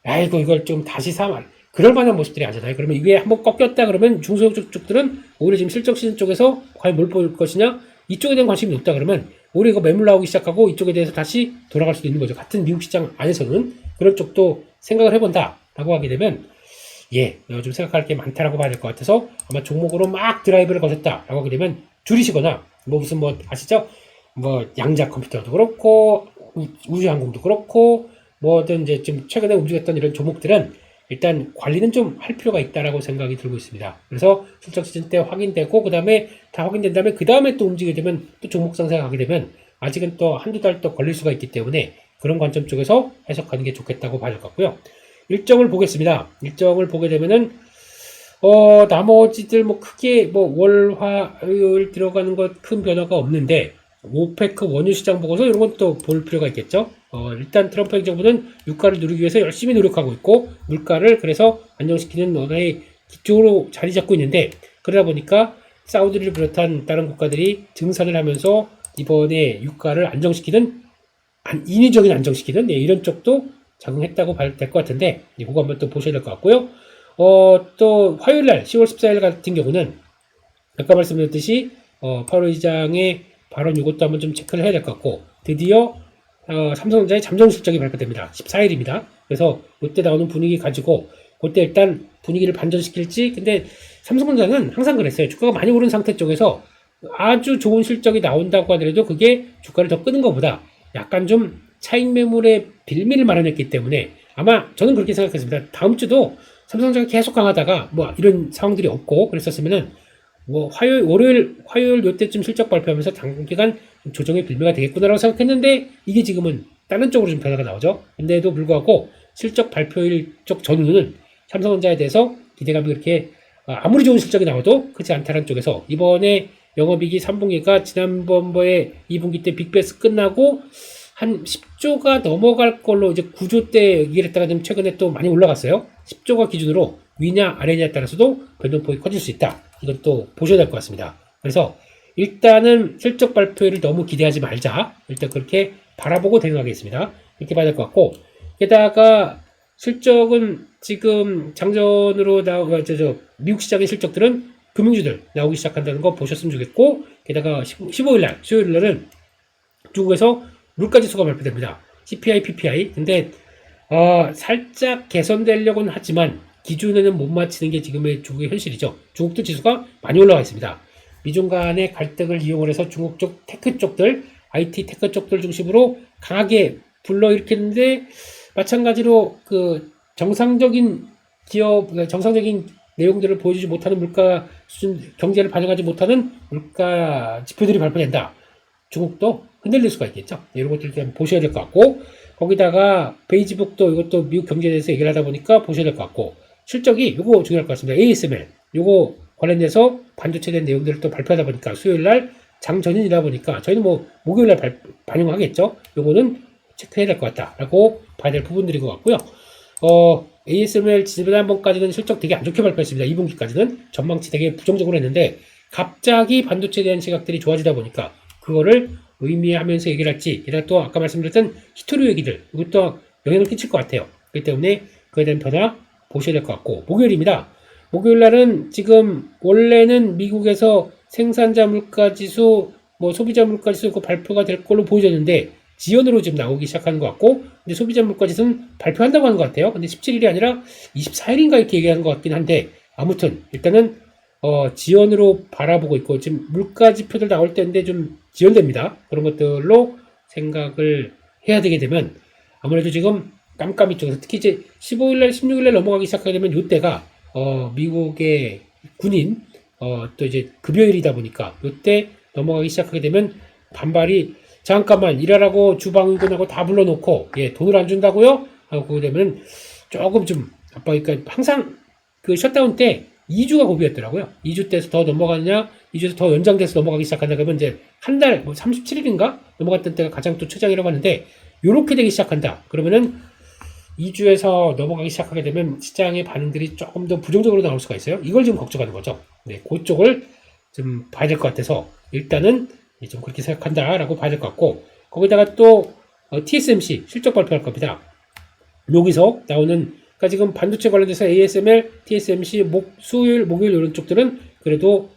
아이고 이걸 좀 다시 사면 그럴 만한 모습들이 아니잖아요. 그러면 이게 한번 꺾였다 그러면 중소형 쪽들은 오히려 지금 실적 시즌 쪽에서 과연 뭘 볼 것이냐 이쪽에 대한 관심이 높다 그러면 오히려 이거 매물 나오기 시작하고 이쪽에 대해서 다시 돌아갈 수도 있는 거죠. 같은 미국 시장 안에서는 그런 쪽도 생각을 해본다 라고 하게 되면 요즘 생각할 게 많다라고 봐야 될 것 같아서 아마 종목으로 막 드라이브를 거셨다 라고 하게 되면 줄이시거나 뭐 무슨 뭐 아시죠? 뭐 양자 컴퓨터도 그렇고 우주항공도 그렇고 뭐든 이제 좀 최근에 움직였던 이런 종목들은 일단 관리는 좀 할 필요가 있다라고 생각이 들고 있습니다. 그래서 실적 시즌 때 확인되고 그 다음에 다 확인된 다음에 그 다음에 또 움직이게 되면 또 종목 상승에 가게 되면 아직은 또 한두 달 또 걸릴 수가 있기 때문에 그런 관점 쪽에서 해석하는 게 좋겠다고 봐야 될 것 같고요. 일정을 보겠습니다. 일정을 보게 되면은 나머지들 뭐 크게 뭐 월, 화, 일 들어가는 것 큰 변화가 없는데 오페크 원유 시장 보고서 이런 건 또 볼 필요가 있겠죠. 일단 트럼프 행정부는 유가를 누리기 위해서 열심히 노력하고 있고 물가를 그래서 안정시키는 언어의 기초로 자리 잡고 있는데 그러다 보니까 사우디를 비롯한 다른 국가들이 증산을 하면서 이번에 유가를 안정시키는 인위적인 안정시키는 이런 쪽도 작용했다고 봐야 될 것 같은데 이거 한번 또 보셔야 될 것 같고요. 또 화요일날 10월 14일 같은 경우는 아까 말씀드렸듯이 파월 의장의 발언 이것도 한번 좀 체크를 해야 될 것 같고 드디어 삼성전자의 잠정 실적이 발표됩니다. 14일입니다. 그래서 이때 나오는 분위기 가지고 그때 일단 분위기를 반전시킬지 근데 삼성전자는 항상 그랬어요. 주가가 많이 오른 상태 쪽에서 아주 좋은 실적이 나온다고 하더라도 그게 주가를 더 끄는 것보다 약간 좀 차익 매물의 빌미를 마련했기 때문에 아마 저는 그렇게 생각했습니다. 다음 주도 삼성전자가 계속 강하다가 뭐 이런 상황들이 없고 그랬었으면은 뭐 화요일 요때쯤 실적 발표하면서 단기간 조정의 빌미가 되겠구나라고 생각했는데 이게 지금은 다른 쪽으로 좀 변화가 나오죠. 근데도 불구하고 실적 발표일 쪽 전후는 삼성전자에 대해서 기대감이 그렇게 아무리 좋은 실적이 나와도 크지 않다는 쪽에서 이번에 영업이익이 3분기가 지난번에 2분기 때 빅베스 끝나고 한 10조가 넘어갈 걸로 이제 9조 때 얘기를 했다가 좀 최근에 또 많이 올라갔어요. 10조가 기준으로 위냐 아래냐에 따라서도 변동폭이 커질 수 있다. 이건 또 보셔야 될 것 같습니다. 그래서 일단은 실적 발표를 너무 기대하지 말자. 일단 그렇게 바라보고 대응하겠습니다. 이렇게 봐야 될 것 같고 게다가 실적은 지금 장전으로 미국 시장의 실적들은 금융주들 나오기 시작한다는 거 보셨으면 좋겠고 게다가 15일날 수요일날은 중국에서 물가지수가 발표됩니다. CPI, PPI. 근데 살짝 개선되려고는 하지만 기준에는 못 맞추는 게 지금의 중국의 현실이죠. 중국도 지수가 많이 올라가 있습니다. 미중 간의 갈등을 이용을 해서 중국 쪽 테크 쪽들, IT 테크 쪽들 중심으로 강하게 불러일으켰는데 마찬가지로 그 정상적인 기업, 정상적인 내용들을 보여주지 못하는 물가 수준, 경제를 반영하지 못하는 물가 지표들이 발표된다. 중국도 흔들릴 수가 있겠죠. 이런 것들 좀 보셔야 될 것 같고 거기다가 페이지북도 이것도 미국 경제에 대해서 얘기를 하다 보니까 보셔야 될 것 같고 실적이 이거 중요할 것 같습니다. ASML 이거 관련돼서 반도체에 대한 내용들을 또 발표하다 보니까 수요일날 장전인이다 보니까 저희는 뭐 목요일날 반영하겠죠. 요거는 체크해야 될 것 같다라고 봐야 될 부분들인 것 같고요. ASML 지난번까지는 실적 되게 안 좋게 발표했습니다. 2분기까지는 전망치 되게 부정적으로 했는데 갑자기 반도체에 대한 시각들이 좋아지다 보니까 그거를 의미하면서 얘기를 할지 게다가 또 아까 말씀드렸던 히토리 얘기들 이것도 영향을 끼칠 것 같아요. 그렇기 때문에 그에 대한 변화 보셔야 될 것 같고 목요일입니다. 목요일날은 지금 원래는 미국에서 생산자 물가지수 뭐 소비자 물가지수 그 발표가 될 걸로 보여졌는데 지연으로 지금 나오기 시작하는 것 같고 근데 소비자 물가지수는 발표한다고 하는 것 같아요. 근데 17일이 아니라 24일인가 이렇게 얘기하는 것 같긴 한데 아무튼 일단은 지연으로 바라보고 있고 지금 물가 지표들 나올 때인데 좀 지연됩니다. 그런 것들로 생각을 해야 되게 되면 아무래도 지금 깜깜이 쪽에서 특히 이제 15일날 16일날 넘어가기 시작하게 되면 이때가 미국의 군인 또 이제 급여일이다 보니까 이때 넘어가기 시작하게 되면 반발이 잠깐만 일하라고 주방위원하고 다 불러놓고 예 돈을 안 준다고요? 하고 되면 조금 좀 그러니까 항상 그 셧다운 때 2주가 고비였더라고요. 2주 때에서 더 넘어가느냐, 2주에서 더 연장돼서 넘어가기 시작한다 그러면 이제 한 달, 뭐 37일인가? 넘어갔던 때가 가장 또 최장이라고 하는데, 요렇게 되기 시작한다. 그러면은 2주에서 넘어가기 시작하게 되면 시장의 반응들이 조금 더 부정적으로 나올 수가 있어요. 이걸 지금 걱정하는 거죠. 네, 그쪽을 좀 봐야 될 것 같아서, 일단은 좀 그렇게 생각한다라고 봐야 될 것 같고, 거기다가 또 TSMC 실적 발표할 겁니다. 여기서 나오는 그러니까 지금 반도체 관련돼서 ASML, TSMC, 수요일, 목요일 이런 쪽들은 그래도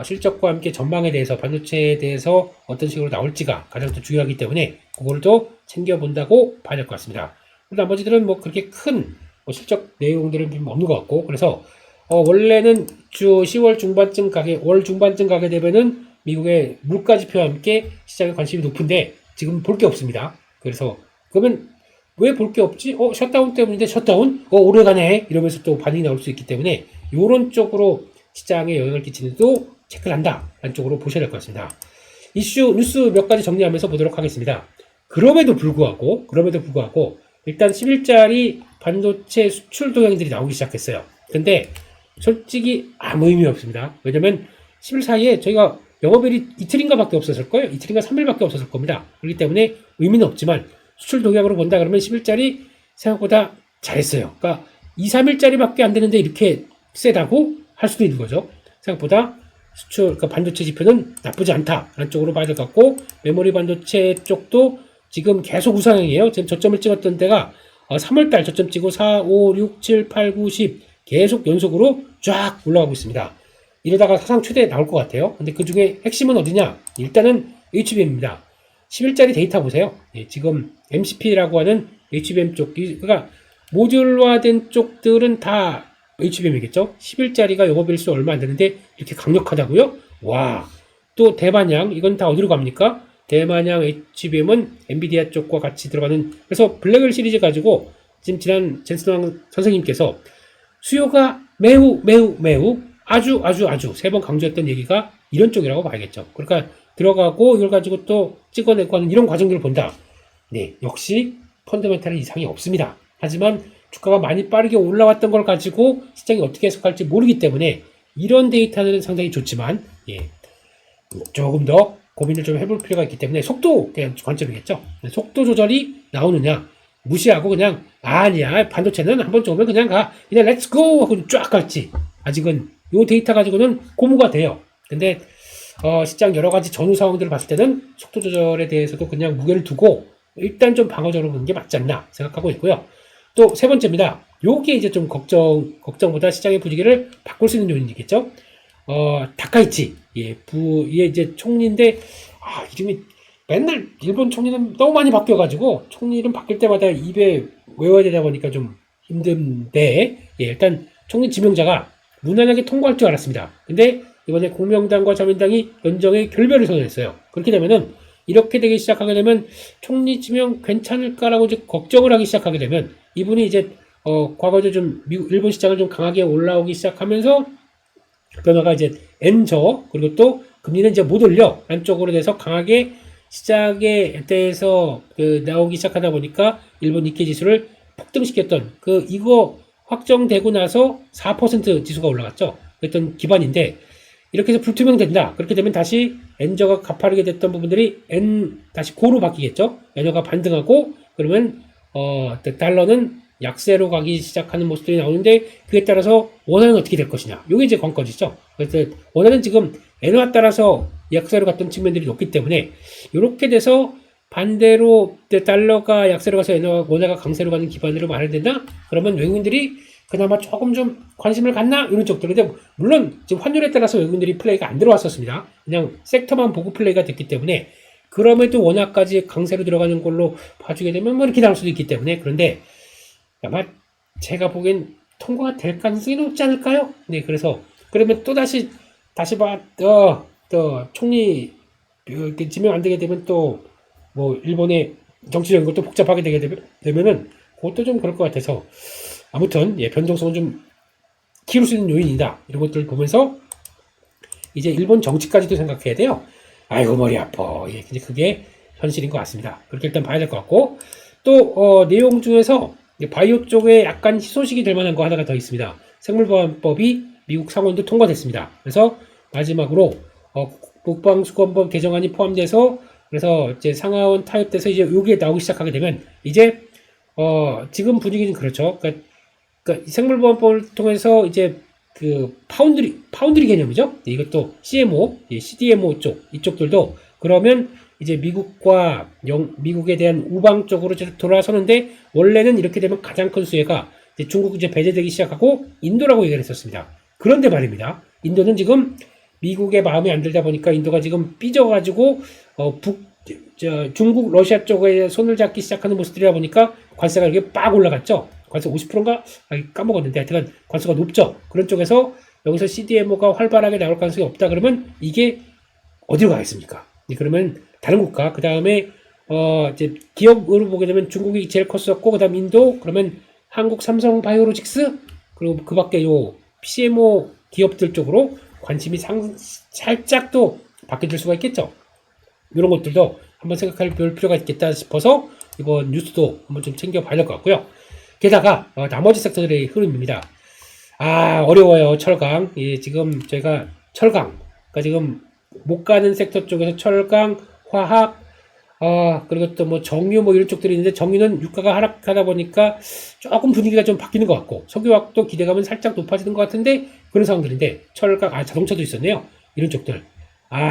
실적과 함께 전망에 대해서 반도체에 대해서 어떤 식으로 나올지가 가장 더 중요하기 때문에 그거를 또 챙겨본다고 봐야 될 것 같습니다. 나머지들은 뭐 그렇게 큰 실적 내용들은 좀 없는 것 같고 그래서 원래는 10월 중반쯤 월 중반쯤 가게 되면은 미국의 물가 지표와 함께 시장에 관심이 높은데 지금 볼 게 없습니다. 그래서 그러면 왜 볼 게 없지? 셧다운 때문인데 셧다운? 오래가네. 이러면서 또 반응이 나올 수 있기 때문에 요런 쪽으로 시장에 영향을 끼치는도 체크를 한다. 라는 쪽으로 보셔야 될 것 같습니다. 이슈, 뉴스 몇 가지 정리하면서 보도록 하겠습니다. 그럼에도 불구하고 일단 10일짜리 반도체 수출 동향들이 나오기 시작했어요. 근데 솔직히 아무 의미 없습니다. 왜냐면 10일 사이에 저희가 영업일이 이틀인가 밖에 없었을 거예요. 이틀인가 3일밖에 없었을 겁니다. 그렇기 때문에 의미는 없지만 수출 동향으로 본다 그러면 10일짜리 생각보다 잘했어요. 그러니까 2, 3일짜리밖에 안 되는데 이렇게 세다고 할 수도 있는 거죠. 생각보다 수출, 그러니까 반도체 지표는 나쁘지 않다라는 쪽으로 봐야 될 것 같고 메모리 반도체 쪽도 지금 계속 우상향이에요. 지금 저점을 찍었던 데가 3월달 저점 찍고 4, 5, 6, 7, 8, 9, 10 계속 연속으로 쫙 올라가고 있습니다. 이러다가 사상 최대 나올 것 같아요. 근데 그 중에 핵심은 어디냐? 일단은 HBM입니다. 10일짜리 데이터 보세요. 예, 지금 MCP라고 하는 HBM 쪽, 그러니까 모듈화된 쪽들은 다 HBM이겠죠? 10일짜리가 영업일수 얼마 안 되는데 이렇게 강력하다고요? 와, 또 대만양, 이건 다 어디로 갑니까? 대만양 HBM은 엔비디아 쪽과 같이 들어가는, 그래서 블랙을 시리즈 가지고 지금 지난 젠슨왕 선생님께서 수요가 매우 아주 3번 강조했던 얘기가 이런 쪽이라고 봐야겠죠. 그러니까 들어가고 이걸 가지고 또 찍어내고 하는 이런 과정들을 본다. 네, 역시 펀더멘탈은 이상이 없습니다. 하지만 주가가 많이 빠르게 올라왔던 걸 가지고 시장이 어떻게 해석할지 모르기 때문에 이런 데이터는 상당히 좋지만 예, 조금 더 고민을 좀 해볼 필요가 있기 때문에 속도 그냥 관점이겠죠. 속도 조절이 나오느냐 무시하고 그냥 아니야 반도체는 한번 쪼면 그냥 그냥 렛츠고 하고 쫙 갈지 아직은 이 데이터 가지고는 고무가 돼요. 근데 시장 여러 가지 전후 상황들을 봤을 때는 속도 조절에 대해서도 그냥 무게를 두고 일단 좀 방어적으로 보는 게 맞지 않나 생각하고 있고요. 또 세 번째입니다. 요게 이제 좀 걱정보다 시장의 분위기를 바꿀 수 있는 요인이겠죠. 다카이치. 예, 얘 이제 총리인데, 이름이 맨날 일본 총리는 너무 많이 바뀌어가지고, 총리 이름 바뀔 때마다 입에 외워야 되다 보니까 좀 힘든데, 예, 일단 총리 지명자가 무난하게 통과할 줄 알았습니다. 근데 이번에 공명당과 자민당이 연정의 결별을 선언했어요. 그렇게 되면은 이렇게 되기 시작하게 되면 총리 지명 괜찮을까라고 이제 걱정을 하기 시작하게 되면 이분이 이제 과거에 좀 일본 시장을 좀 강하게 올라오기 시작하면서 변화가 이제 엔저 그리고 또 금리는 이제 못 올려 안쪽으로 돼서 강하게 시장에 대해서 나오기 시작하다 보니까 일본 니케이 지수를 폭등시켰던 이거 확정되고 나서 4% 지수가 올라갔죠. 그랬던 기반인데 이렇게 해서 불투명된다. 그렇게 되면 다시 엔저가 가파르게 됐던 부분들이 다시 고로 바뀌겠죠. 엔저가 반등하고 그러면 달러는 약세로 가기 시작하는 모습들이 나오는데 그에 따라서 원화는 어떻게 될 것이냐. 이게 이제 관건이죠. 그래서 원화는 지금 엔화 따라서 약세로 갔던 측면들이 높기 때문에 이렇게 돼서 반대로 달러가 약세로 가서 원화가 강세로 가는 기반으로 마련된다. 그러면 외국인들이 그나마 조금 좀 관심을 갖나? 이런 쪽들. 근데 물론 지금 환율에 따라서 외국인들이 플레이가 안 들어왔었습니다. 그냥 섹터만 보고 플레이가 됐기 때문에 그럼에도 원화까지 강세로 들어가는 걸로 봐주게 되면 뭐 이렇게 나올 수도 있기 때문에 그런데 아마 제가 보기엔 통과가 될 가능성이 높지 않을까요? 네, 그래서 그러면 또 다시 총리 이렇게 지명 안 되게 되면 또 뭐 일본의 정치적인 것도 복잡하게 되게 되면은 그것도 좀 그럴 것 같아서 아무튼 예, 변동성은 좀 키울 수 있는 요인이다. 이런 것들을 보면서 이제 일본 정치까지도 생각해야 돼요. 아이고 머리 아파. 예, 근데 그게 현실인 것 같습니다. 그렇게 일단 봐야 될 것 같고 또 내용 중에서 바이오 쪽에 약간 희소식이 될 만한 거 하나가 더 있습니다. 생물보안법이 미국 상원도 통과됐습니다. 그래서 마지막으로 국방수권법 개정안이 포함돼서 그래서 이제 상하원 타협돼서 이제 여기에 나오기 시작하게 되면 이제 지금 분위기는 그렇죠. 그러니까 생물보안법을 통해서 이제 그 파운드리 개념이죠. 이것도 CMO, CDMO 쪽 이쪽들도 그러면 이제 미국에 대한 우방 쪽으로 돌아서는데 원래는 이렇게 되면 가장 큰 수혜가 이제 중국 이제 배제되기 시작하고 인도라고 얘기를 했었습니다. 그런데 말입니다. 인도는 지금 미국의 마음에 안 들다 보니까 인도가 지금 삐져가지고 중국 러시아 쪽에 손을 잡기 시작하는 모습들이다 보니까 관세가 이렇게 빡 올라갔죠. 관세 50%인가? 까먹었는데 하여튼 관세가 높죠. 그런 쪽에서 여기서 CDMO가 활발하게 나올 가능성이 없다 그러면 이게 어디로 가겠습니까? 그러면 다른 국가 그 다음에 이제 기업으로 보게 되면 중국이 제일 컸었고 그 다음 인도 그러면 한국 삼성 바이오로직스 그리고 그 밖에 요 CMO 기업들 쪽으로 관심이 살짝 또 바뀌어질 수가 있겠죠. 이런 것들도 한번 생각해 볼 필요가 있겠다 싶어서 이번 뉴스도 한번 좀 챙겨봐야 될 것 같고요. 게다가 나머지 섹터들의 흐름입니다. 어려워요. 철강. 예, 지금 저희가 철강 그러니까 지금 못 가는 섹터 쪽에서 철강, 화학 그리고 또 뭐 정유 뭐 이런 쪽들이 있는데 정유는 유가가 하락하다 보니까 조금 분위기가 좀 바뀌는 것 같고 석유화학도 기대감은 살짝 높아지는 것 같은데 그런 상황들인데 철강, 자동차도 있었네요. 이런 쪽들.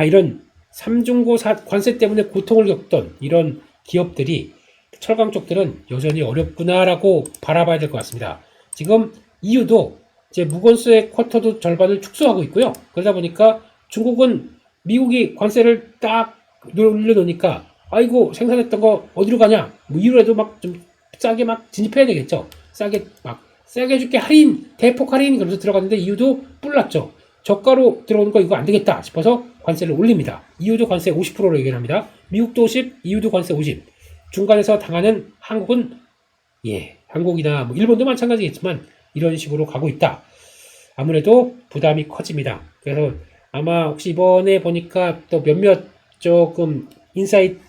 이런 삼중고 관세 때문에 고통을 겪던 이런 기업들이 철강 쪽들은 여전히 어렵구나라고 바라봐야 될 것 같습니다. 지금 EU도 이제 무건수의 쿼터도 절반을 축소하고 있고요. 그러다 보니까 중국은 미국이 관세를 딱 올려놓으니까 아이고 생산했던 거 어디로 가냐 뭐 이후에도 막 좀 싸게 막 진입해야 되겠죠. 싸게 줄게 할인 대폭 할인 그러면서 들어갔는데 EU도 뿔났죠. 저가로 들어오는 거 이거 안 되겠다 싶어서 관세를 올립니다. EU도 관세 50%로 얘기합니다. 미국도 50, EU도 관세 50. 중간에서 당하는 한국은 한국이나 뭐 일본도 마찬가지겠지만 이런 식으로 가고 있다. 아무래도 부담이 커집니다. 그래서 아마 혹시 이번에 보니까 또 몇몇 조금 인사이트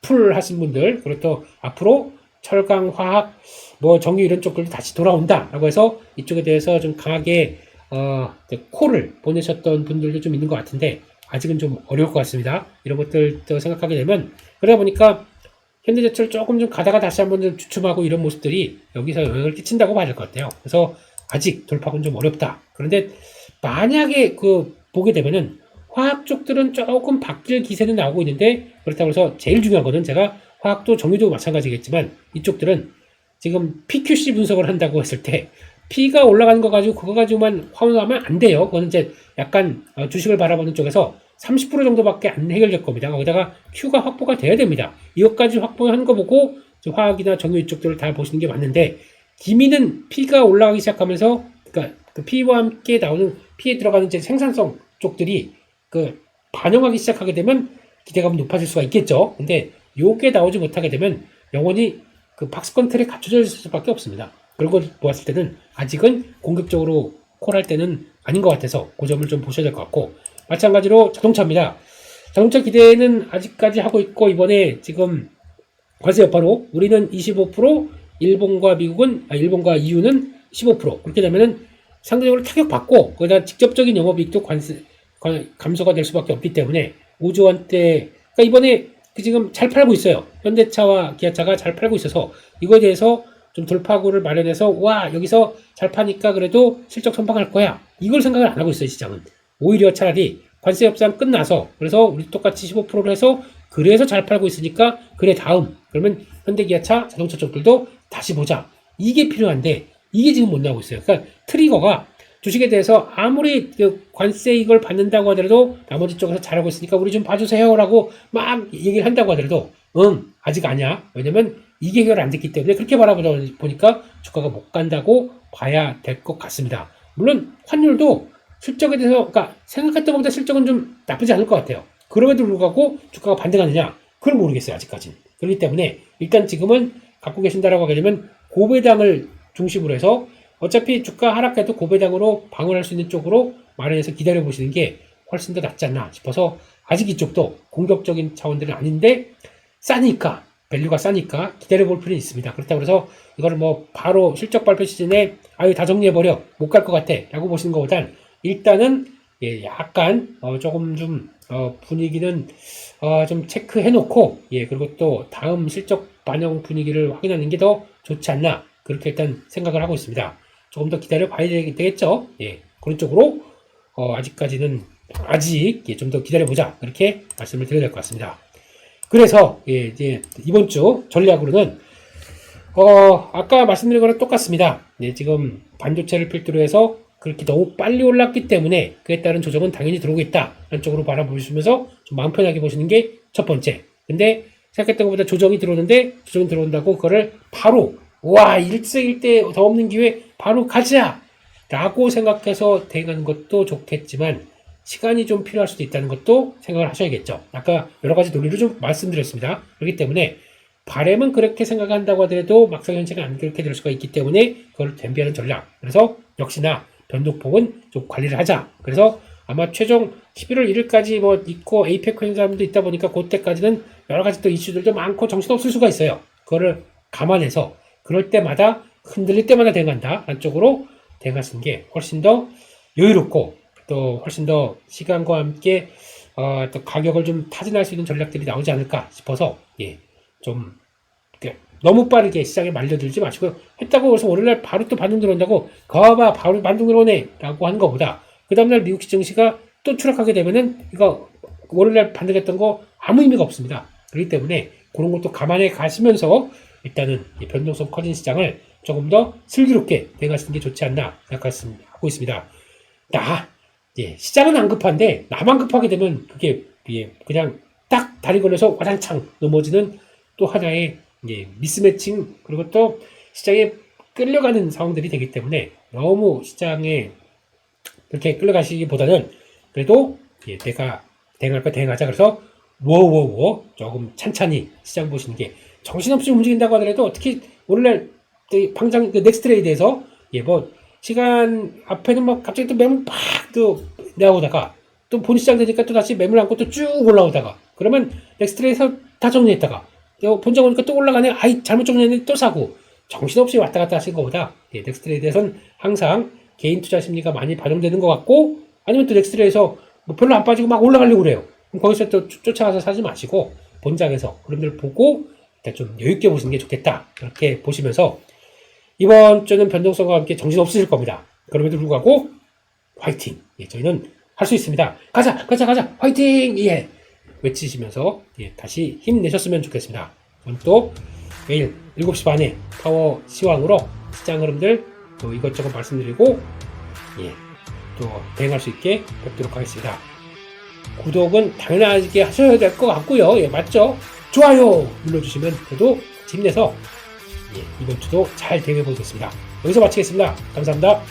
풀 하신 분들 그리고 또 앞으로 철강, 화학, 뭐 정유 이런 쪽들도 다시 돌아온다 라고 해서 이쪽에 대해서 좀 강하게 콜을 보내셨던 분들도 좀 있는 것 같은데 아직은 좀 어려울 것 같습니다. 이런 것들도 생각하게 되면 그러다 보니까 현대제철 조금 좀 가다가 다시 한번 좀 주춤하고 이런 모습들이 여기서 영향을 끼친다고 봐야 될 것 같아요. 그래서 아직 돌파는 좀 어렵다. 그런데 만약에 보게 되면은 화학 쪽들은 조금 바뀔 기세는 나오고 있는데 그렇다고 해서 제일 중요한 거는 제가 화학도 정유도 마찬가지겠지만 이쪽들은 지금 PQC 분석을 한다고 했을 때 P가 올라가는 거 가지고 그거 가지고만 화운하면 안 돼요. 그거는 이제 약간 주식을 바라보는 쪽에서 30% 정도밖에 안 해결될 겁니다. 거기다가 Q가 확보가 돼야 됩니다. 이것까지 확보하는 거 보고 화학이나 정유 이쪽들을 다 보시는 게 맞는데 기미는 P가 올라가기 시작하면서 그러니까 그 P와 함께 나오는 P에 들어가는 이제 생산성 쪽들이 반영하기 시작하게 되면 기대감이 높아질 수가 있겠죠. 근데 요게 나오지 못하게 되면 영원히 박스권 틀에 갖춰져 있을 수밖에 없습니다. 그런 걸 보았을 때는 아직은 공격적으로 콜할 때는 아닌 것 같아서 그 점을 좀 보셔야 될 것 같고 마찬가지로 자동차입니다. 자동차 기대는 아직까지 하고 있고 이번에 지금 관세 여파로 우리는 25% 일본과 EU는 15% 그렇게 되면은 상대적으로 타격받고 거기다 직접적인 영업이익도 감소가 될 수밖에 없기 때문에 5조 원대 그러니까 이번에 지금 잘 팔고 있어요. 현대차와 기아차가 잘 팔고 있어서 이거에 대해서 좀 돌파구를 마련해서 여기서 잘 파니까 그래도 실적 선방할 거야. 이걸 생각을 안 하고 있어요. 시장은. 오히려 차라리 관세 협상 끝나서 그래서 우리 똑같이 15%로 해서 그래서 잘 팔고 있으니까 그래 다음 그러면 현대기아차 자동차 쪽들도 다시 보자. 이게 필요한데 이게 지금 못 나오고 있어요. 그러니까 트리거가 주식에 대해서 아무리 관세 이걸 받는다고 하더라도 나머지 쪽에서 잘하고 있으니까 우리 좀 봐주세요 라고 막 얘기를 한다고 하더라도 아직 아니야. 왜냐면 이게 해결 안 됐기 때문에 그렇게 바라보니까 주가가 못 간다고 봐야 될 것 같습니다. 물론 환율도 실적에 대해서 그러니까 생각했던 것보다 실적은 좀 나쁘지 않을 것 같아요. 그럼에도 불구하고 주가가 반등하느냐 그걸 모르겠어요. 아직까지는. 그렇기 때문에 일단 지금은 갖고 계신다라고 하게 되면 고배당을 중심으로 해서 어차피 주가 하락해도 고배당으로 방어할 수 있는 쪽으로 마련해서 기다려보시는 게 훨씬 더 낫지 않나 싶어서 아직 이쪽도 공격적인 차원들은 아닌데 싸니까 밸류가 싸니까 기다려볼 필요는 있습니다. 그렇다고 해서 이거를 뭐 바로 실적 발표 시즌에 아유 다 정리해버려 못 갈 것 같아 라고 보시는 것보단 일단은 예, 약간 조금 좀 분위기는 좀 체크해 놓고 예, 그리고 또 다음 실적 반영 분위기를 확인하는 게 더 좋지 않나 그렇게 일단 생각을 하고 있습니다. 조금 더 기다려 봐야 되겠죠. 예, 그런 쪽으로 아직까지는 아직 예, 좀 더 기다려 보자 그렇게 말씀을 드려야 될 것 같습니다. 그래서 예, 이제 이번 주 전략으로는 아까 말씀드린 거랑 똑같습니다. 예, 지금 반도체를 필두로 해서 그렇게 너무 빨리 올랐기 때문에 그에 따른 조정은 당연히 들어오겠다 한쪽으로 바라보시면서 좀 마음 편하게 보시는 게 첫 번째. 근데 생각했던 것보다 조정이 들어온다고 그거를 바로 와 일세일대 더 없는 기회 바로 가자 라고 생각해서 대응하는 것도 좋겠지만 시간이 좀 필요할 수도 있다는 것도 생각을 하셔야겠죠. 아까 여러 가지 논리를 좀 말씀드렸습니다. 그렇기 때문에 바램은 그렇게 생각한다고 하더라도 막상 현실은 안 그렇게 될 수가 있기 때문에 그걸 대비하는 전략. 그래서 역시나 변동폭은 좀 관리를 하자. 그래서 아마 최종 11월 1일까지 뭐 있고 에이펙 행사도 있다 보니까 그때까지는 여러 가지 또 이슈들도 많고 정신없을 수가 있어요. 그거를 감안해서 그럴 때마다 흔들릴 때마다 대응한다. 한쪽으로 대응하시는 게 훨씬 더 여유롭고 또 훨씬 더 시간과 함께 또 가격을 좀 타진할 수 있는 전략들이 나오지 않을까 싶어서 예, 좀 너무 빠르게 시장에 말려들지 마시고 했다고 해서 오늘날 바로 또 반등 들어온다고 거봐 바로 반등 들어오네 라고 하는 것보다 그 다음날 미국 증시가 또 추락하게 되면은 이거 오늘날 반등했던 거 아무 의미가 없습니다. 그렇기 때문에 그런 것도 감안해 가시면서 일단은 변동성 커진 시장을 조금 더 슬기롭게 대응하시는 게 좋지 않나 생각하고 있습니다. 예, 시장은 안 급한데 나만 급하게 되면 그게 예, 그냥 딱 다리 걸려서 와장창 넘어지는 또 하나의 예, 미스매칭 그리고 또 시장에 끌려가는 상황들이 되기 때문에 너무 시장에 그렇게 끌려가시기보다는 그래도 예, 내가 대응할 거 대응하자 그래서 워워워 조금 찬찬히 시장 보시는 게 정신없이 움직인다고 하더라도 특히 오늘날 당장 그 넥스트레이드에서 예, 뭐 시간 앞에는 막 갑자기 또 매물 팍 또 나오다가 또 본 시장 되니까 또 다시 매물 안고 또 쭉 올라오다가 그러면 넥스트레이드에서 다 정리했다가 본적 오니까 또 올라가네 아이 잘못 정리했는데 또 사고 정신없이 왔다 갔다 하신 것보다 예, 넥스트레이드에서는 항상 개인 투자 심리가 많이 반영되는 것 같고 아니면 또 넥스트레이드에서 뭐 별로 안 빠지고 막 올라가려고 그래요. 그럼 거기서 또 쫓아가서 사지 마시고 본장에서 그런 데를 보고 일단 좀 여유있게 보시는 게 좋겠다. 그렇게 보시면서 이번 주는 변동성과 함께 정신 없으실 겁니다. 그럼에도 불구하고 화이팅! 예, 저희는 할 수 있습니다. 가자! 화이팅! 예, 외치시면서 예, 다시 힘내셨으면 좋겠습니다. 저는 또 매일 7시 반에 파워 시황으로 시장 흐름들 또 이것저것 말씀드리고 예, 또 대응할 수 있게 뵙도록 하겠습니다. 구독은 당연하게 하셔야 될 것 같고요. 예, 맞죠? 좋아요 눌러주시면 저도 힘내서 예, 이번 주도 잘 대응해 보겠습니다. 여기서 마치겠습니다. 감사합니다.